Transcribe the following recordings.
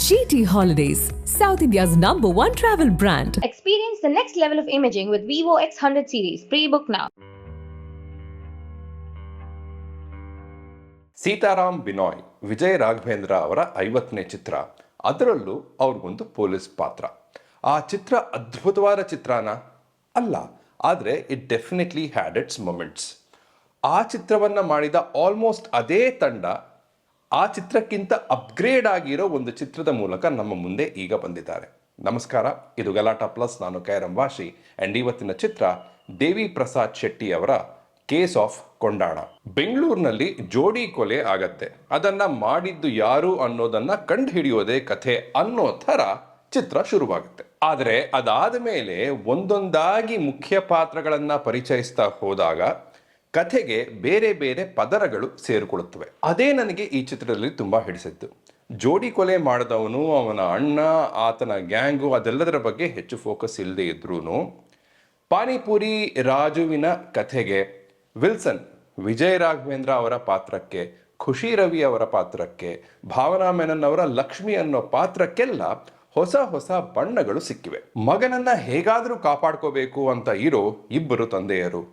GT Holidays, South India's #1 travel brand. Experience the next level of imaging with Vivo X100 series. Pre-book now. Sitaram Binoy Vijay Raghavendra ಅವರ 50ನೇ ಚಿತ್ರ. ಅದರಲ್ಲೂ ಅವ್ರಿಗೊಂದು police ಪಾತ್ರ. ಆ ಚಿತ್ರ ಅದ್ಭುತವಾದ ಚಿತ್ರನ ಅಲ್ಲ, ಆದರೆ it definitely had it's moments. ಆ ಚಿತ್ರವನ್ನು ಮಾಡಿದ ಆಲ್ಮೋಸ್ಟ್ ಅದೇ ತಂಡ ಆ ಚಿತ್ರಕ್ಕಿಂತ ಅಪ್ಗ್ರೇಡ್ ಆಗಿರೋ ಒಂದು ಚಿತ್ರದ ಮೂಲಕ ನಮ್ಮ ಮುಂದೆ ಈಗ ಬಂದಿದ್ದಾರೆ. ನಮಸ್ಕಾರ, ಇದು ಗಲಾಟಾ ಪ್ಲಸ್. ನಾನು ಕೈರಂ ವಾಶಿ ಆ್ಯಂಡ್ ಇವತ್ತಿನ ಚಿತ್ರ ದೇವಿ ಪ್ರಸಾದ್ ಶೆಟ್ಟಿ ಅವರ ಕೇಸ್ ಆಫ್ ಕೊಂಡಾಣ. ಬೆಂಗಳೂರಿನಲ್ಲಿ ಜೋಡಿ ಕೊಲೆ ಆಗತ್ತೆ, ಅದನ್ನ ಮಾಡಿದ್ದು ಯಾರು ಅನ್ನೋದನ್ನ ಕಂಡು ಹಿಡಿಯೋದೇ ಕಥೆ ಅನ್ನೋ ಥರ ಚಿತ್ರ ಶುರುವಾಗುತ್ತೆ. ಆದರೆ ಅದಾದ ಮೇಲೆ ಒಂದೊಂದಾಗಿ ಮುಖ್ಯ ಪಾತ್ರಗಳನ್ನ ಪರಿಚಯಿಸ್ತಾ ಹೋದಾಗ ಕಥೆಗೆ ಬೇರೆ ಬೇರೆ ಪದರಗಳು ಸೇರಿಕೊಳ್ಳುತ್ತವೆ. ಅದೇ ನನಗೆ ಈ ಚಿತ್ರದಲ್ಲಿ ತುಂಬ ಹಿಡಿಸಿತ್ತು. ಜೋಡಿ ಕೊಲೆ ಮಾಡಿದವನು, ಅವನ ಅಣ್ಣ, ಆತನ ಗ್ಯಾಂಗು, ಅದೆಲ್ಲದರ ಬಗ್ಗೆ ಹೆಚ್ಚು ಫೋಕಸ್ ಇಲ್ಲದೆ ಇದ್ರೂ ಪಾನಿಪುರಿ ರಾಜುವಿನ ಕಥೆಗೆ, ವಿಲ್ಸನ್ ವಿಜಯ್ ರಾಘವೇಂದ್ರ ಅವರ ಪಾತ್ರಕ್ಕೆ, ಖುಷಿ ರವಿ ಅವರ ಪಾತ್ರಕ್ಕೆ, ಭಾವನಾ ಮೆನನ್ ಅವರ ಲಕ್ಷ್ಮಿ ಅನ್ನೋ ಪಾತ್ರಕ್ಕೆಲ್ಲ ಹೊಸ ಹೊಸ ಬಣ್ಣಗಳು ಸಿಕ್ಕಿವೆ. ಮಗನನ್ನ ಹೇಗಾದರೂ ಕಾಪಾಡ್ಕೋಬೇಕು ಅಂತ ಇರೋ ಇಬ್ಬರು ತಂದೆಯರು,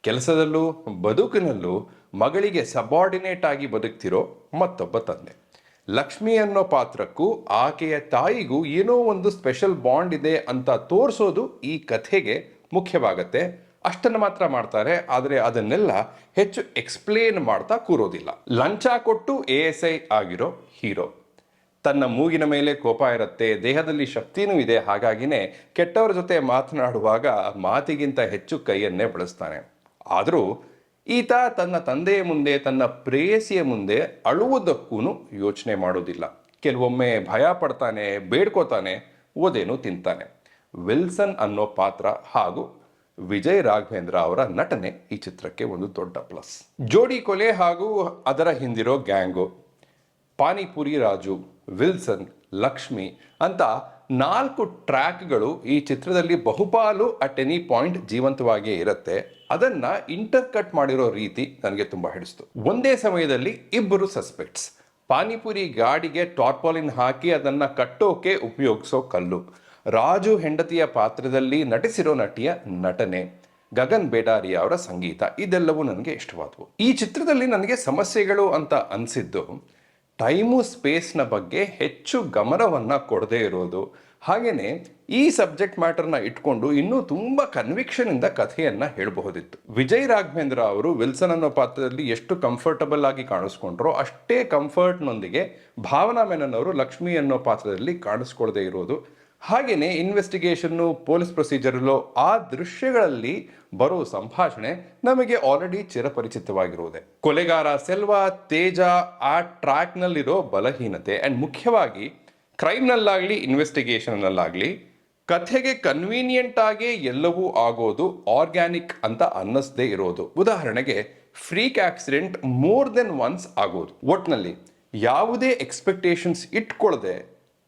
ಕೆಲಸದಲ್ಲೂ ಬದುಕಿನಲ್ಲೂ ಮಗಳಿಗೆ ಸಬಾರ್ಡಿನೇಟ್ ಆಗಿ ಬದುಕ್ತಿರೋ ಮತ್ತೊಬ್ಬ ತಂದೆ. ಲಕ್ಷ್ಮಿ ಅನ್ನೋ ಪಾತ್ರಕ್ಕೂ ಆಕೆಯ ತಾಯಿಗೂ ಏನೋ ಒಂದು ಸ್ಪೆಷಲ್ ಬಾಂಡ್ ಇದೆ ಅಂತ ತೋರಿಸೋದು ಈ ಕಥೆಗೆ ಮುಖ್ಯವಾಗತ್ತೆ. ಅಷ್ಟನ್ನು ಮಾತ್ರ ಮಾಡ್ತಾರೆ, ಆದರೆ ಅದನ್ನೆಲ್ಲ ಹೆಚ್ಚು ಎಕ್ಸ್ಪ್ಲೇನ್ ಮಾಡ್ತಾ ಕೂರೋದಿಲ್ಲ. ಲಂಚ ಕೊಟ್ಟು ASI ಆಗಿರೋ ಹೀರೋ, ತನ್ನ ಮೂಗಿನ ಮೇಲೆ ಕೋಪ ಇರುತ್ತೆ, ದೇಹದಲ್ಲಿ ಶಕ್ತಿನೂ ಇದೆ, ಹಾಗಾಗಿನೇ ಕೆಟ್ಟವರ ಜೊತೆ ಮಾತನಾಡುವಾಗ ಮಾತಿಗಿಂತ ಹೆಚ್ಚು ಕೈಯನ್ನೇ ಬಳಸ್ತಾನೆ. ಆದರೂ ಈತ ತನ್ನ ತಂದೆಯ ಮುಂದೆ, ತನ್ನ ಪ್ರೇಯಸಿಯ ಮುಂದೆ ಅಳುವುದಕ್ಕೂ ಯೋಚನೆ ಮಾಡೋದಿಲ್ಲ. ಕೆಲವೊಮ್ಮೆ ಭಯ ಪಡ್ತಾನೆ, ಬೇಡ್ಕೋತಾನೆ, ಓದೇನು ತಿಂತಾನೆ. ವಿಲ್ಸನ್ ಅನ್ನೋ ಪಾತ್ರ ಹಾಗೂ ವಿಜಯ್ ರಾಘವೇಂದ್ರ ಅವರ ನಟನೆ ಈ ಚಿತ್ರಕ್ಕೆ ಒಂದು ದೊಡ್ಡ ಪ್ಲಸ್. ಜೋಡಿ ಕೊಲೆ ಹಾಗೂ ಅದರ ಹಿಂದಿರೋ ಗ್ಯಾಂಗು, ಪಾನಿಪುರಿ ರಾಜು, ವಿಲ್ಸನ್, ಲಕ್ಷ್ಮಿ ಅಂತ 4 ಟ್ರ್ಯಾಕ್ಗಳು ಈ ಚಿತ್ರದಲ್ಲಿ ಬಹುಪಾಲು ಅಟ್ ಎನಿ ಪಾಯಿಂಟ್ ಜೀವಂತವಾಗಿಯೇ ಇರುತ್ತೆ. ಅದನ್ನ ಇಂಟರ್ಕಟ್ ಮಾಡಿರೋ ರೀತಿ ನನಗೆ ತುಂಬ ಹಿಡಿಸ್ತು. ಒಂದೇ ಸಮಯದಲ್ಲಿ ಇಬ್ಬರು ಸಸ್ಪೆಕ್ಟ್ಸ್, ಪಾನಿಪುರಿ ಗಾಡಿಗೆ ಟಾರ್ಪಾಲಿನ್ ಹಾಕಿ ಅದನ್ನ ಕಟ್ಟೋಕೆ ಉಪಯೋಗಿಸೋ ಕಲ್ಲು, ರಾಜು ಹೆಂಡತಿಯ ಪಾತ್ರದಲ್ಲಿ ನಟಿಸಿರೋ ನಟಿಯ ನಟನೆ, ಗಗನ್ ಬೇಡಾರಿ ಅವರ ಸಂಗೀತ, ಇದೆಲ್ಲವೂ ನನಗೆ ಇಷ್ಟವಾದವು. ಈ ಚಿತ್ರದಲ್ಲಿ ನನಗೆ ಸಮಸ್ಯೆಗಳು ಅಂತ ಅನಿಸಿದ್ದು ಟೈಮು ಸ್ಪೇಸ್ನ ಬಗ್ಗೆ ಹೆಚ್ಚು ಗಮನವನ್ನು ಕೊಡದೇ ಇರೋದು. ಹಾಗೆಯೇ ಈ ಸಬ್ಜೆಕ್ಟ್ ಮ್ಯಾಟರ್ನ ಇಟ್ಕೊಂಡು ಇನ್ನೂ ತುಂಬ ಕನ್ವಿಕ್ಷನಿಂದ ಕಥೆಯನ್ನು ಹೇಳಬಹುದಿತ್ತು. ವಿಜಯ್ ರಾಘವೇಂದ್ರ ಅವರು ವಿಲ್ಸನ್ ಅನ್ನೋ ಪಾತ್ರದಲ್ಲಿ ಎಷ್ಟು ಕಂಫರ್ಟಬಲ್ ಆಗಿ ಕಾಣಿಸ್ಕೊಂಡ್ರೋ ಅಷ್ಟೇ ಕಂಫರ್ಟ್ನೊಂದಿಗೆ ಭಾವನಾ ಮೆನನ್ ಅವರು ಲಕ್ಷ್ಮಿ ಅನ್ನೋ ಪಾತ್ರದಲ್ಲಿ ಕಾಣಿಸ್ಕೊಳ್ಳದೆ ಇರೋದು, ಹಾಗೆಯೇ ಇನ್ವೆಸ್ಟಿಗೇಷನ್ನು, ಪೊಲೀಸ್ ಪ್ರೊಸೀಜರಲ್ಲೋ ಆ ದೃಶ್ಯಗಳಲ್ಲಿ ಬರೋ ಸಂಭಾಷಣೆ ನಮಗೆ ಆಲ್ರೆಡಿ ಚಿರಪರಿಚಿತವಾಗಿರುವುದೇ. ಕೊಲೆಗಾರ ಸೆಲ್ವಾ, ತೇಜ ಆ ಟ್ರ್ಯಾಕ್ನಲ್ಲಿರೋ ಬಲಹೀನತೆ ಆ್ಯಂಡ್ ಮುಖ್ಯವಾಗಿ ಕ್ರೈಮ್ನಲ್ಲಾಗಲಿ ಇನ್ವೆಸ್ಟಿಗೇಷನ್ನಲ್ಲಾಗಲಿ ಕಥೆಗೆ ಕನ್ವೀನಿಯೆಂಟ್ ಆಗೇ ಎಲ್ಲವೂ ಆಗೋದು ಆರ್ಗ್ಯಾನಿಕ್ ಅಂತ ಅನ್ನಿಸದೇ ಇರೋದು. ಉದಾಹರಣೆಗೆ freak accident more than once ಆಗೋದು. ಒಟ್ನಲ್ಲಿ ಯಾವುದೇ ಎಕ್ಸ್ಪೆಕ್ಟೇಷನ್ಸ್ ಇಟ್ಕೊಳ್ಳದೆ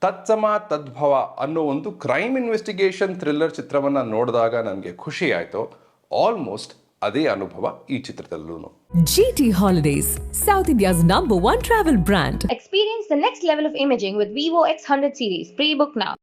ತತ್ಸಮ ತದ್ಭವ ಅನ್ನೋ ಒಂದು ಕ್ರೈಮ್ ಇನ್ವೆಸ್ಟಿಗೇಷನ್ ಥ್ರಿಲ್ಲರ್ ಚಿತ್ರವನ್ನು ನೋಡಿದಾಗ ನನಗೆ ಖುಷಿ ಆಯಿತು. ಆಲ್ಮೋಸ್ಟ್ ಅದೇ ಅನುಭವ ಈ ಚಿತ್ರದಲ್ಲೂ. GT Holidays, South India's #1 travel brand. Experience the next level of imaging with Vivo X100 series. Pre-book now.